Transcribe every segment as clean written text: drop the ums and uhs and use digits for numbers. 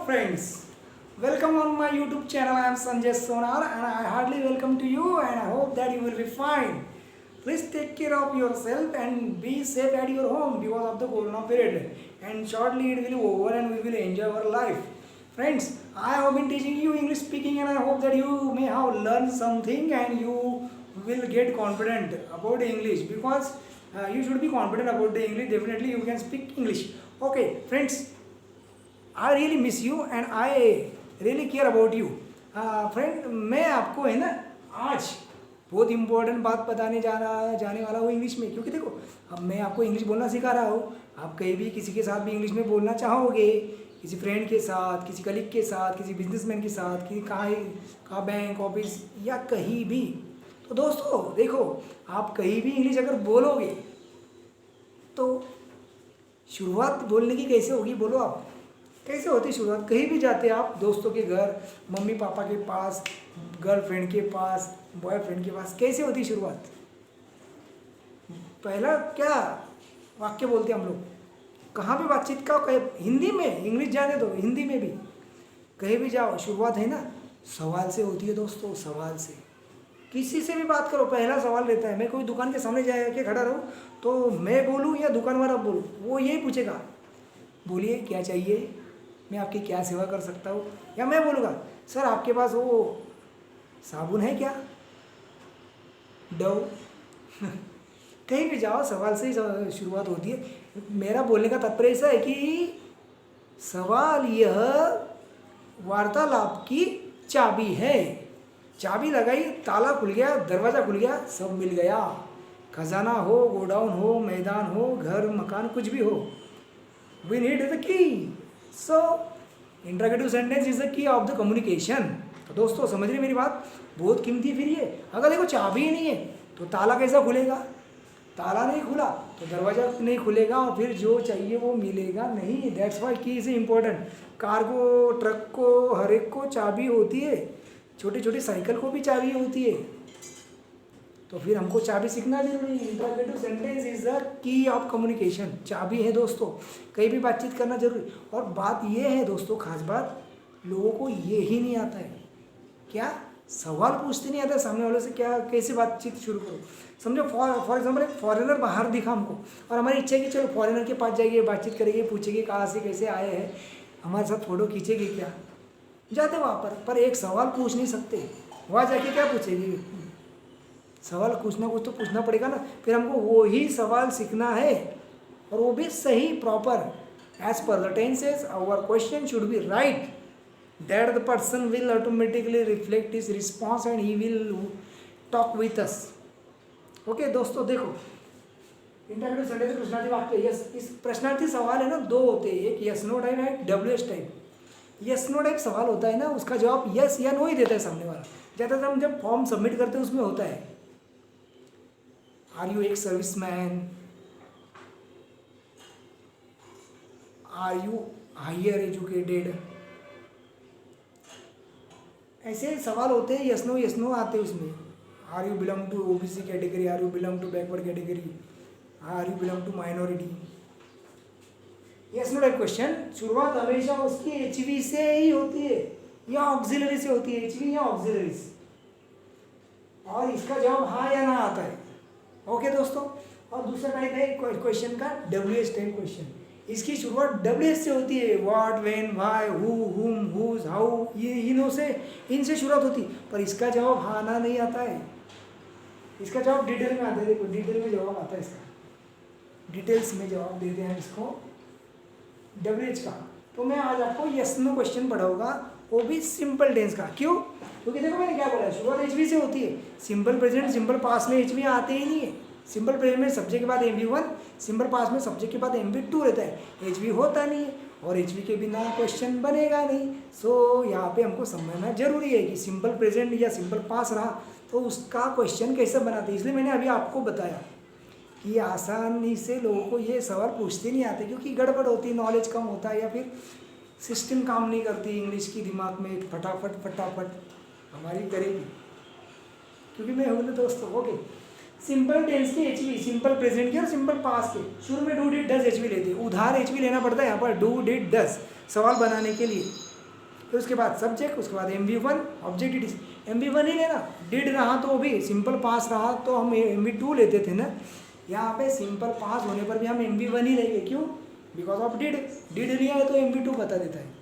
friends, welcome on my YouTube channel. I am Sanjay Sonar and I heartily welcome to you and I hope that you will be fine. Please take care of yourself and be safe at your home because of the corona period. And shortly it will be over and we will enjoy our life. Friends, I have been teaching you English speaking and I hope that you may have learned something and you will get confident about English because you should be confident about the English. Definitely you can speak English. Okay, friends. I really miss you and I really care about you friend, मैं आपको है ना आज बहुत important बात बताने जाने वाला हूँ इंग्लिश में, क्योंकि देखो अब मैं आपको इंग्लिश बोलना सिखा रहा हूँ। आप कहीं भी किसी के साथ भी इंग्लिश में बोलना चाहोगे, किसी फ्रेंड के साथ, किसी कलीग के साथ, किसी बिजनेसमैन के साथ, कि कहाँ बैंक ऑफिस या कहीं भी, तो दोस्तों देखो आप कहीं भी इंग्लिश अगर बोलोगे तो शुरुआत बोलने की कैसे होगी, बोलो आप कैसे होती शुरुआत। कहीं भी जाते आप, दोस्तों के घर, मम्मी पापा के पास, गर्लफ्रेंड के पास, बॉयफ्रेंड के पास, कैसे होती शुरुआत। पहला क्या वाक्य बोलते हम लोग, कहाँ भी बातचीत का, हिंदी में, इंग्लिश जाने दो, हिंदी में भी कहीं भी जाओ, शुरुआत है ना सवाल से होती है दोस्तों। सवाल से किसी से भी बात करो, पहला सवाल रहता है। मैं कोई दुकान के सामने जाके खड़ा रहूँ तो मैं बोलूँ या दुकान वाला बोलूँ, वो यही पूछेगा, बोलिए क्या चाहिए, मैं आपकी क्या सेवा कर सकता हूँ। या मैं बोलूँगा सर आपके पास वो साबुन है क्या, डव कहीं भी जाओ सवाल से ही शुरुआत होती है। मेरा बोलने का तात्पर्य ऐसा है कि सवाल यह वार्तालाप की चाबी है। चाबी लगाई, ताला खुल गया, दरवाज़ा खुल गया, सब मिल गया। खजाना हो, गोडाउन हो, मैदान हो, घर मकान कुछ भी हो, we need the key. So interrogative sentence is the key of the communication. तो दोस्तों समझ रहे मेरी बात, बहुत कीमती फिर ये। अगर देखो चाबी ही नहीं है तो ताला कैसा खुलेगा, ताला नहीं खुला तो दरवाज़ा नहीं खुलेगा और फिर जो चाहिए वो मिलेगा नहीं। दैट्स वाई की इज इम्पोर्टेंट। कार को, ट्रक को, हर एक को चाबी होती है, छोटी छोटी साइकिल को भी चाबी होती है। तो फिर हमको चाबी सीखना जरूरी है। Interrogative sentence is the key of communication, चाबी है दोस्तों, कहीं भी बातचीत करना जरूरी। और बात ये है दोस्तों, खास बात, लोगों को ये ही नहीं आता है, क्या सवाल पूछते नहीं आता सामने वाले से, क्या कैसे बातचीत शुरू करो। समझो फॉर एग्जाम्पल एक फॉरेनर बाहर दिखा हमको और हमारी इच्छा है कि चलो फॉरेनर के पास जाइए, बातचीत करेंगे, पूछेंगे कहाँ से कैसे आए हैं, हमारे साथ फ़ोटो खींचेंगे क्या, जाते वहाँ पर एक सवाल पूछ नहीं सकते। वहाँ जाके क्या पूछेंगे, सवाल कुछ ना कुछ तो पूछना पड़ेगा ना। फिर हमको वो ही सवाल सीखना है और वो भी सही, proper, as per the tenses our question should be right, that the person will automatically reflect his response and he will talk with us. Okay दोस्तों देखो, इंटरव्यू सेंटेंस प्रश्नार्थी वाक्य, यस, इस प्रश्नार्थी सवाल है ना दो होते हैं, एक यस नो टाइप है, एक WS type. Yes no type सवाल होता है ना, उसका जवाब यस या नो ही देता है सामने वाला। ज़्यादातर हम जब फॉर्म सबमिट करते हैं उसमें होता है, आर यू एक serviceman, are you higher educated, ऐसे सवाल होते हैं, यस नो आते हैं उसमें। Are you belong to OBC category, are you belong to backward category, are you belong to minority. Yes no type question शुरुआत हमेशा उसकी HV से ही होती है या ऑक्सिलरी से होती है, HV या ऑक्सिलरी से, और इसका जवाब हाँ या ना आता है। ओके दोस्तों, और दूसरा टाइप है क्वेश्चन का WS टाइप क्वेश्चन। इसकी शुरुआत WS से होती है, व्हाट, व्हेन, व्हाई, हु, हुम, हुज, हाउ, ये इनसे शुरुआत होती, पर इसका जवाब हाँ ना नहीं आता है। इसका जवाब डिटेल में आता है। देखो डिटेल में जवाब आता है इसका, डिटेल्स में जवाब देते हैं इसको WH का। तो मैं आज आपको यस नो क्वेश्चन पढ़ाऊंगा, वो भी सिंपल टेंस का। क्यों? क्योंकि देखो मैंने क्या बोला, शुरुआत HV से होती है। सिंपल प्रेजेंट, सिंपल पास्ट में HV आते ही नहीं है। सिंपल प्रेजेंट में सब्जेक्ट के बाद MV1, सिंपल पास्ट में सब्जेक्ट के बाद MV2 रहता है, HV होता नहीं है, और HV के बिना क्वेश्चन बनेगा नहीं। सो यहाँ पे हमको समझना जरूरी है कि सिंपल प्रेजेंट या सिंपल पास्ट रहा तो उसका क्वेश्चन कैसे बनाते हैं। इसलिए मैंने अभी आपको बताया कि आसानी से लोगों को ये सवाल पूछते नहीं आते, क्योंकि गड़बड़ होती, नॉलेज कम होता है, या फिर सिस्टम काम नहीं करती इंग्लिश की, दिमाग में फटाफट हमारी करेगी, क्योंकि मैं हूँ ना दोस्तों। ओके, सिंपल टेंस की HV, सिंपल प्रेजेंट की और सिंपल पास्ट के शुरू में डू डिड डज HV लेते हैं। उधार HV लेना पड़ता है यहाँ पर, डू डिड डज, सवाल बनाने के लिए। फिर उसके बाद सब्जेक्ट, उसके बाद MV1 ऑब्जेक्ट डिड। MV1 ही लेना, डिड रहा तो भी सिंपल पास रहा तो हम MV2 लेते थे ना। यहाँ पे सिंपल पास होने पर भी हम MV1 ही लेंगे, क्यों? Because of did. डिड लिया है तो MV2 बता देता है।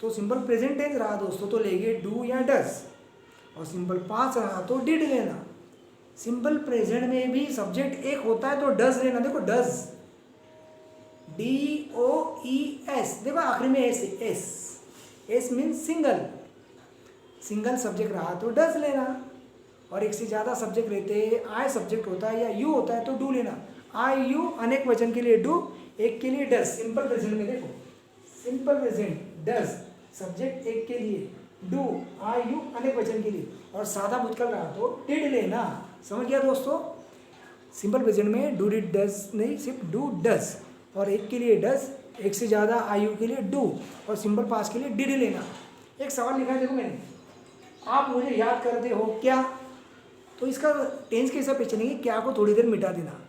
तो सिंपल प्रेजेंट टेंस रहा दोस्तों तो लेंगे डू या डस, और सिंपल पास रहा तो डिड लेना। सिंपल प्रेजेंट में भी सब्जेक्ट एक होता है तो डज लेना। देखो डज, DOES, देखो आखिरी में S means single. Single subject रहा तो डज लेना, और एक से ज़्यादा सब्जेक्ट रहते, आई सब्जेक्ट होता है या यू होता है तो डू लेना। आई यू अनेक वचन के लिए डू, एक के लिए डज। सिंपल प्रेजेंट में देखो, सिंपल प्रेजेंट डज, सब्जेक्ट एक के लिए, डू आई यू अनेक वचन के लिए, और सादा भूतकाल रहा तो डिड लेना। समझ गया दोस्तों? सिंपल प्रेजेंट में डू डिड डज नहीं, सिर्फ डू डज, और एक के लिए डज, एक से ज़्यादा आई यू के लिए डू, और सिंपल पास के लिए डिड लेना। एक सवाल लिखा है देखो मैंने, आप मुझे याद करते हो क्या? तो इसका टेंस के हिसाब से चलेंगे, क्या को थोड़ी देर मिटा देना।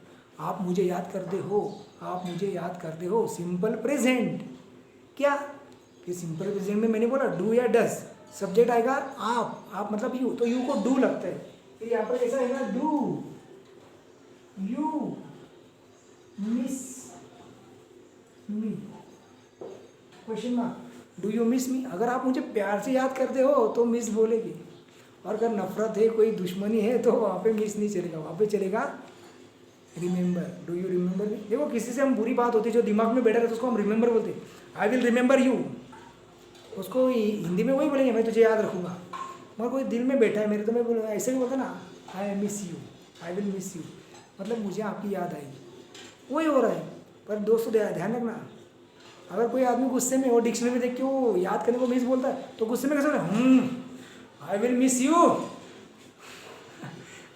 आप मुझे याद करते हो, आप मुझे याद करते हो, सिंपल प्रेजेंट क्या? कि सिंपल प्रेजेंट में मैंने बोला डू या डज, सब्जेक्ट आएगा आप मतलब यू, तो यू को डू लगता है। फिर यहाँ पर कैसा है ना, do you miss me, question mark, do you miss मी। अगर आप मुझे प्यार से याद करते हो तो मिस बोलेगी, और अगर नफरत है, कोई दुश्मनी है, तो वहाँ पे मिस नहीं चलेगा, वहाँ पे चलेगा रिमेंबर। डू यू रिमेंबर मी। देखो किसी से हम बुरी बात होती है जो दिमाग में बैठा रहता है उसको हम रिमेंबर बोलते हैं, आई विल रिमेंबर यू। उसको हिंदी में वही बोलेंगे, मैं तुझे याद रखूँगा। मगर कोई दिल में बैठा है मेरे, तो मैं बोल ऐसे भी बोलता ना, I miss you, I will miss you, मतलब मुझे आपकी याद आएगी। वही हो रहा है। पर दोस्तों ध्यान रखना, अगर कोई आदमी गुस्से में और डिक्शनरी में देख के वो याद करने को मिस बोलता है तो गुस्से में कैसे बोले आई विल मिस यू,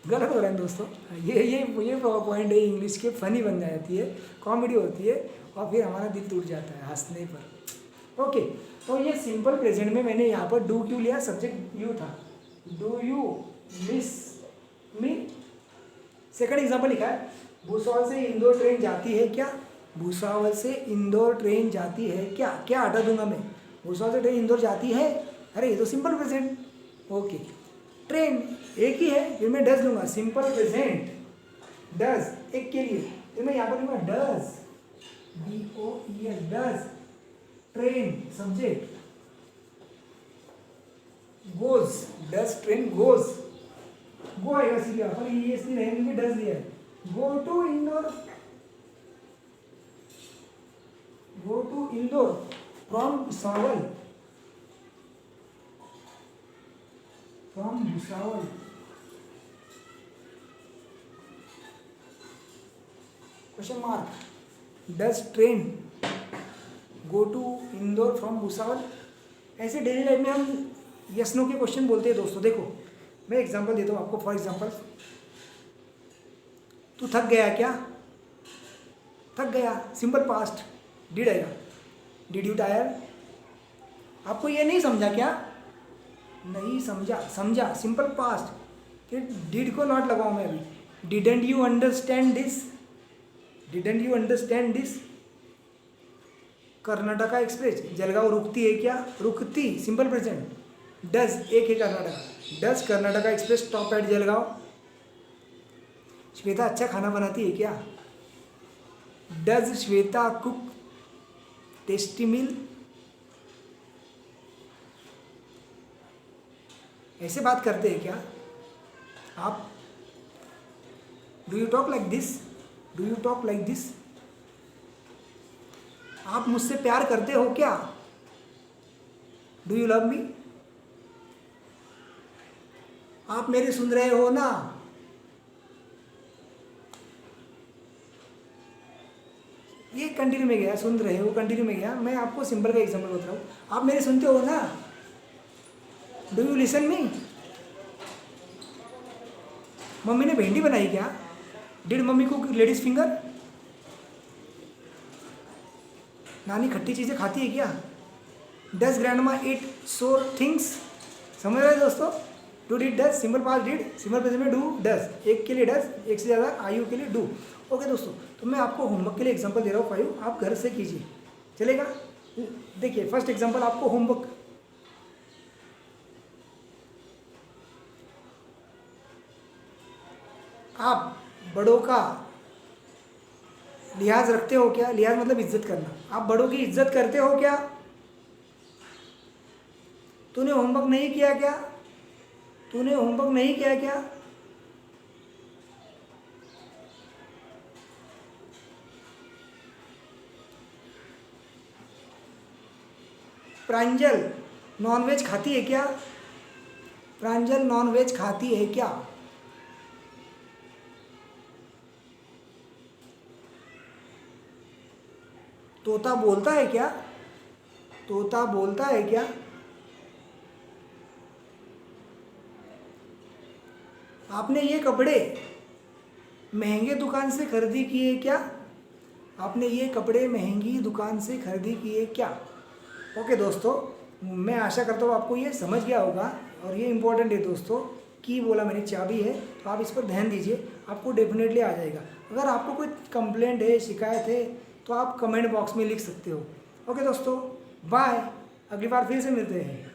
गलत हो रहा है दोस्तों। ये पॉइंट है, इंग्लिश के फनी बन जाती है, कॉमेडी होती है, और फिर हमारा दिल टूट जाता है हंसने पर। ओके, तो ये सिंपल प्रेजेंट में मैंने यहाँ पर डू क्यों लिया, सब्जेक्ट यू था, do you miss me. Second example लिखा है, भूसावल से इंदौर ट्रेन जाती है क्या? भूसावल से इंदौर ट्रेन जाती है क्या? क्या हटा दूंगा मैं, भूसावल से ट्रेन इंदौर जाती है, अरे ये तो सिंपल प्रेजेंट। ओके, ट्रेन एक ही है, फिर मैं डज लूँगा, सिंपल प्रेजेंट डज एक के लिए, फिर मैं यहाँ पर लूँगा does, DOES does, train subject, goes, does train goes, go आएगा सीधा, पर ES नहीं रहेंगे क्योंकि डज दिया है। Go to Indore, go to Indore from Bhusawal, from Bhusawal, question mark, does train go to Indore from Bhusawal. ऐसे डेली लाइफ में हम यस नो के क्वेश्चन बोलते हैं दोस्तों। देखो मैं एग्जांपल देता हूँ आपको, फॉर एग्जांपल, तू थक गया क्या? थक गया, सिंपल पास्ट, डिड आएगा, डिड यू टायर। आपको ये नहीं समझा क्या? नहीं समझा, समझा, सिंपल पास्ट, फिर डिड को नॉट लगाऊं मैं अभी, didn't you understand this, didn't you understand this. Karnataka express, Jalgaon रुकती है क्या? रुकती, सिंपल प्रेजेंट, डज एक है Karnataka, does Karnataka express stop at Jalgaon. Shweta अच्छा खाना बनाती है क्या? डज श्वेता कुक टेस्टी मील। ऐसे बात करते हैं क्या आप? Do you talk like this, do you talk like this. आप मुझसे प्यार करते हो क्या? Do you love me. आप मेरे सुन रहे हो ना? ये कंटिन्यू में गया, सुन रहे हो कंटिन्यू में गया। मैं आपको सिंपल का एग्जांपल बता रहा हूँ, आप मेरे सुनते हो ना? Do you listen me. Mummy ने भिंडी बनाई क्या? Did mummy cook ladies finger. नानी खट्टी चीज़ें खाती है क्या? डज ग्रैंडमा ईट सोर थिंग्स। समझ रहे दोस्तों? Do did does, simple past did, simple present में डू डज, एक के लिए डज, एक से ज़्यादा आयु के लिए डू। ओके दोस्तों, तो मैं आपको होमवर्क के लिए एग्जांपल दे रहा हूँ 5, आप घर से कीजिए, चलेगा? देखिए फर्स्ट एग्जांपल आपको होमवर्क, आप बड़ों का लिहाज रखते हो क्या? लिहाज मतलब इज्जत करना। आप बड़ों की इज्जत करते हो क्या? तूने होमवर्क नहीं किया क्या? तूने होमवर्क नहीं किया क्या? प्रांजल नॉनवेज खाती है क्या? प्रांजल नॉनवेज खाती है क्या? तोता बोलता है क्या? तोता बोलता है क्या? आपने ये कपड़े महंगे दुकान से खरीदी किए क्या? आपने ये कपड़े महंगी दुकान से खरीदी किए क्या? ओके दोस्तों, मैं आशा करता हूँ आपको ये समझ गया होगा। और ये इम्पोर्टेंट है दोस्तों, की बोला मैंने चाबी है, तो आप इस पर ध्यान दीजिए, आपको डेफिनेटली आ जाएगा। अगर आपको कोई कंप्लेंट है, शिकायत है, तो आप कमेंट बॉक्स में लिख सकते हो। ओके दोस्तों, बाय, अगली बार फिर से मिलते हैं।